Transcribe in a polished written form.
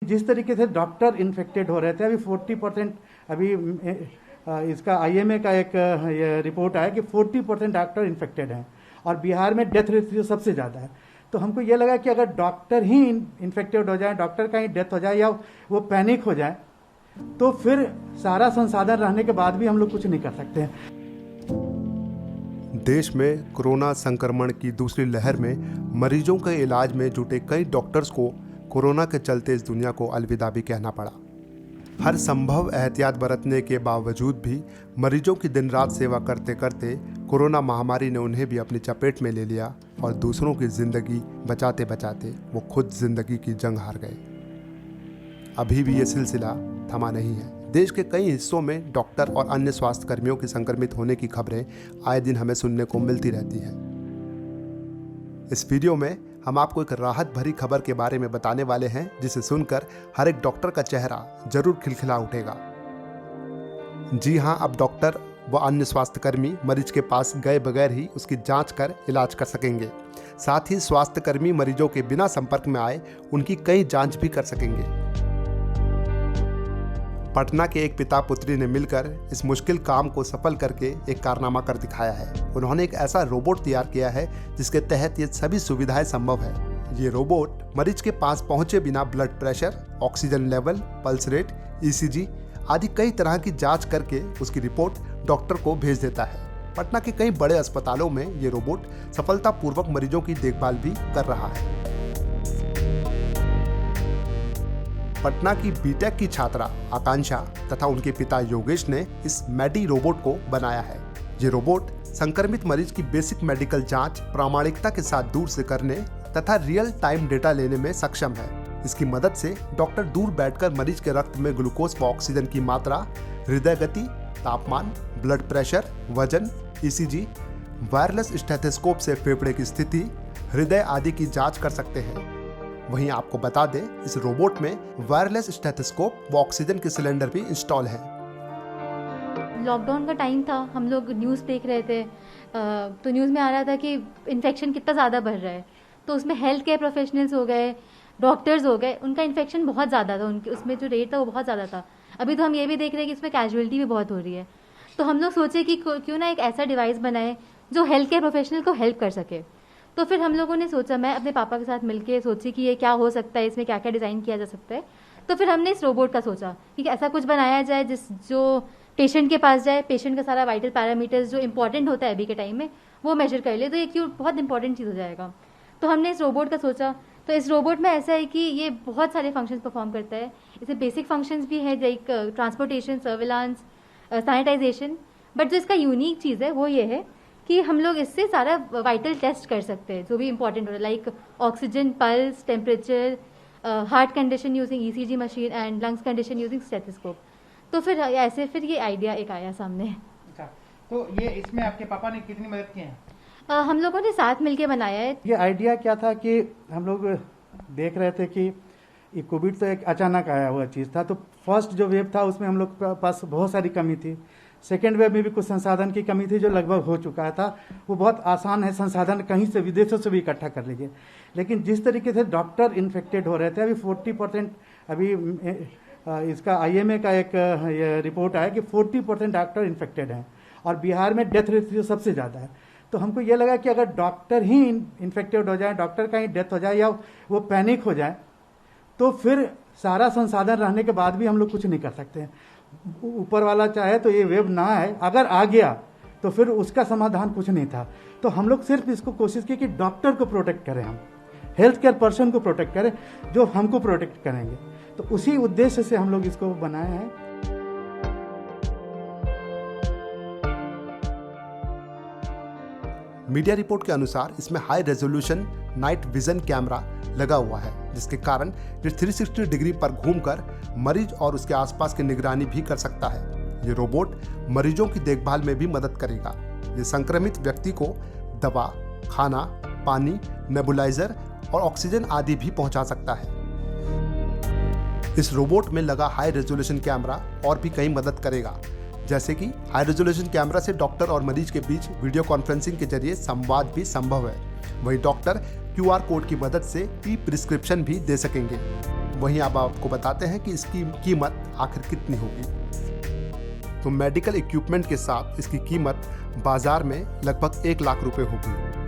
जिस तरीके से डॉक्टर इन्फेक्टेड हो रहे थे, अभी 40% अभी इसका IMA का एक रिपोर्ट आया कि 40% डॉक्टर इन्फेक्टेड हैं और बिहार में डेथ रेट सबसे ज़्यादा है। तो हमको ये लगा कि अगर डॉक्टर ही इन्फेक्टेड हो जाए, डॉक्टर का ही डेथ हो जाए या वो पैनिक हो जाए, तो फिर सारा संसाधन रहने के बाद भी हम लोग कुछ नहीं कर सकते हैं। देश में कोरोना संक्रमण की दूसरी लहर में मरीजों के इलाज में जुटे कई डॉक्टर्स को कोरोना के चलते इस दुनिया को अलविदा भी कहना पड़ा। हर संभव एहतियात बरतने के बावजूद भी मरीजों की दिन रात सेवा करते करते कोरोना महामारी ने उन्हें भी अपनी चपेट में ले लिया और दूसरों की जिंदगी बचाते बचाते वो खुद जिंदगी की जंग हार गए। अभी भी ये सिलसिला थमा नहीं है। देश के कई हिस्सों में डॉक्टर और अन्य स्वास्थ्य कर्मियों के संक्रमित होने की खबरें आए दिन हमें सुनने को मिलती रहती हैं। इस वीडियो में हम आपको एक राहत भरी खबर के बारे में बताने वाले हैं, जिसे सुनकर हर एक डॉक्टर का चेहरा जरूर खिलखिला उठेगा। जी हां, अब डॉक्टर व अन्य स्वास्थ्यकर्मी मरीज के पास गए बगैर ही उसकी जांच कर इलाज कर सकेंगे। साथ ही स्वास्थ्यकर्मी मरीजों के बिना संपर्क में आए उनकी कई जांच भी कर सकेंगे। पटना के एक पिता पुत्री ने मिलकर इस मुश्किल काम को सफल करके एक कारनामा कर दिखाया है। उन्होंने एक ऐसा रोबोट तैयार किया है जिसके तहत ये सभी सुविधाएं संभव है। ये रोबोट मरीज के पास पहुंचे बिना blood pressure, oxygen level, pulse rate, ECG आदि कई तरह की जांच करके उसकी रिपोर्ट डॉक्टर को भेज देता है। पटना के कई बड़े अस्पतालों में ये रोबोट सफलतापूर्वक मरीजों की देखभाल भी कर रहा है। पटना की बीटेक की छात्रा आकांक्षा तथा उनके पिता योगेश ने इस मेडी रोबोट को बनाया है। ये रोबोट संक्रमित मरीज की बेसिक मेडिकल जांच प्रामाणिकता के साथ दूर से करने तथा रियल टाइम डेटा लेने में सक्षम है। इसकी मदद से डॉक्टर दूर बैठकर मरीज के रक्त में ग्लूकोज व ऑक्सीजन की मात्रा, हृदय गति, तापमान, ब्लड प्रेशर, वजन, ECG, वायरलेस स्टेथोस्कोप से फेफड़े की स्थिति, हृदय आदि की जांच कर सकते हैं। वहीं आपको बता दें, इस रोबोट में वायरलेस स्टेथोस्कोप व ऑक्सीजन के सिलेंडर भी इंस्टॉल है। लॉकडाउन का टाइम था, हम लोग न्यूज़ देख रहे थे, तो न्यूज़ में आ रहा था कि इन्फेक्शन कितना ज़्यादा बढ़ रहा है। तो उसमें हेल्थ केयर प्रोफेशनल्स हो गए, डॉक्टर्स हो गए, उनका इन्फेक्शन बहुत ज़्यादा था, उनके उसमें जो रेट था वो बहुत ज़्यादा था। अभी तो हम ये भी देख रहे हैं कि इसमें कैजुअलिटी भी बहुत हो रही है। तो हम लोग सोचे कि क्यों ना एक ऐसा डिवाइस बनाए जो हेल्थ केयर प्रोफेशनल को हेल्प कर सके। तो फिर हम लोगों ने सोचा, मैं अपने पापा के साथ मिलके सोची कि ये क्या हो सकता है, इसमें क्या क्या डिज़ाइन किया जा सकता है। तो फिर हमने इस रोबोट का सोचा कि ऐसा कुछ बनाया जाए जो पेशेंट के पास जाए, पेशेंट का सारा वाइटल पैरामीटर्स जो इंपॉर्टेंट होता है अभी के टाइम में वो मेजर कर ले, तो ये क्यों बहुत इंपॉर्टेंट चीज़ हो जाएगा। तो हमने इस रोबोट का सोचा। तो इस रोबोट में ऐसा है कि ये बहुत सारे फंक्शंस परफॉर्म करता है। इसे बेसिक फंक्शंस भी है, like transportation, surveillance, sanitization. But जो इसका यूनिक चीज़ है वो ये है कि हम लोग इससे सारा वाइटल टेस्ट कर सकते हैं जो भी इंपॉर्टेंट हो रहा है, like oxygen, pulse, temperature, heart condition using ECG machine and lungs condition using stethoscope. तो फिर ऐसे ये आइडिया एक आया सामने। अच्छा, तो ये इसमें आपके पापा ने कितनी मदद की है? हम लोगों ने साथ मिलके बनाया है। ये आइडिया क्या था कि हम लोग देख रहे थे कि ये कोविड तो एक अचानक आया हुआ चीज़ था। तो फर्स्ट जो वेव था उसमें हम लोग के पास बहुत सारी कमी थी। सेकेंड वेव में भी कुछ संसाधन की कमी थी जो लगभग हो चुका था। वो बहुत आसान है, संसाधन कहीं से विदेशों से भी इकट्ठा कर लीजिए। लेकिन जिस तरीके से डॉक्टर इन्फेक्टेड हो रहे थे, अभी 40% अभी इसका IMA का एक रिपोर्ट आया कि 40% डॉक्टर इन्फेक्टेड हैं और बिहार में डेथ रेट सबसे ज़्यादा है। तो हमको ये लगा कि अगर डॉक्टर ही इन्फेक्टेड हो जाए, डॉक्टर का ही डेथ हो जाए या वो पैनिक हो जाए, तो फिर सारा संसाधन रहने के बाद भी हम लोग कुछ नहीं कर सकते हैं। ऊपर वाला चाहे तो ये वेव ना आए, अगर आ गया तो फिर उसका समाधान कुछ नहीं था। तो हम लोग सिर्फ इसको कोशिश की कि डॉक्टर को प्रोटेक्ट करें, हम हेल्थ केयर पर्सन को प्रोटेक्ट करें जो हमको प्रोटेक्ट करेंगे। तो उसी उद्देश्य से हम लोग इसको बनाए हैं। मीडिया रिपोर्ट के अनुसार इसमें high resolution night vision camera लगा हुआ है, जिसके कारण ये 360 डिग्री पर घूमकर मरीज और उसके आसपास की निगरानी भी कर सकता है। ये रोबोट मरीजों की देखभाल में भी मदद करेगा। ये संक्रमित व्यक्ति को दवा, खाना, पानी, नेबुलाइजर और ऑक्सीजन आदि भी पहुंचा सकता है। इस रोबोट में लगा हाई रेजोल्यूशन कैमरा और भी कई मदद करेगा, जैसे कि हाई रेजोल्यूशन कैमरा से डॉक्टर और मरीज के बीच वीडियो कॉन्फ्रेंसिंग के जरिए संवाद भी संभव है। वहीं डॉक्टर QR कोड की मदद से प्रिस्क्रिप्शन भी दे सकेंगे। वहीं अब आपको बताते हैं कि इसकी कीमत आखिर कितनी होगी। तो मेडिकल इक्विपमेंट के साथ इसकी कीमत बाजार में लगभग 1 लाख रुपए होगी।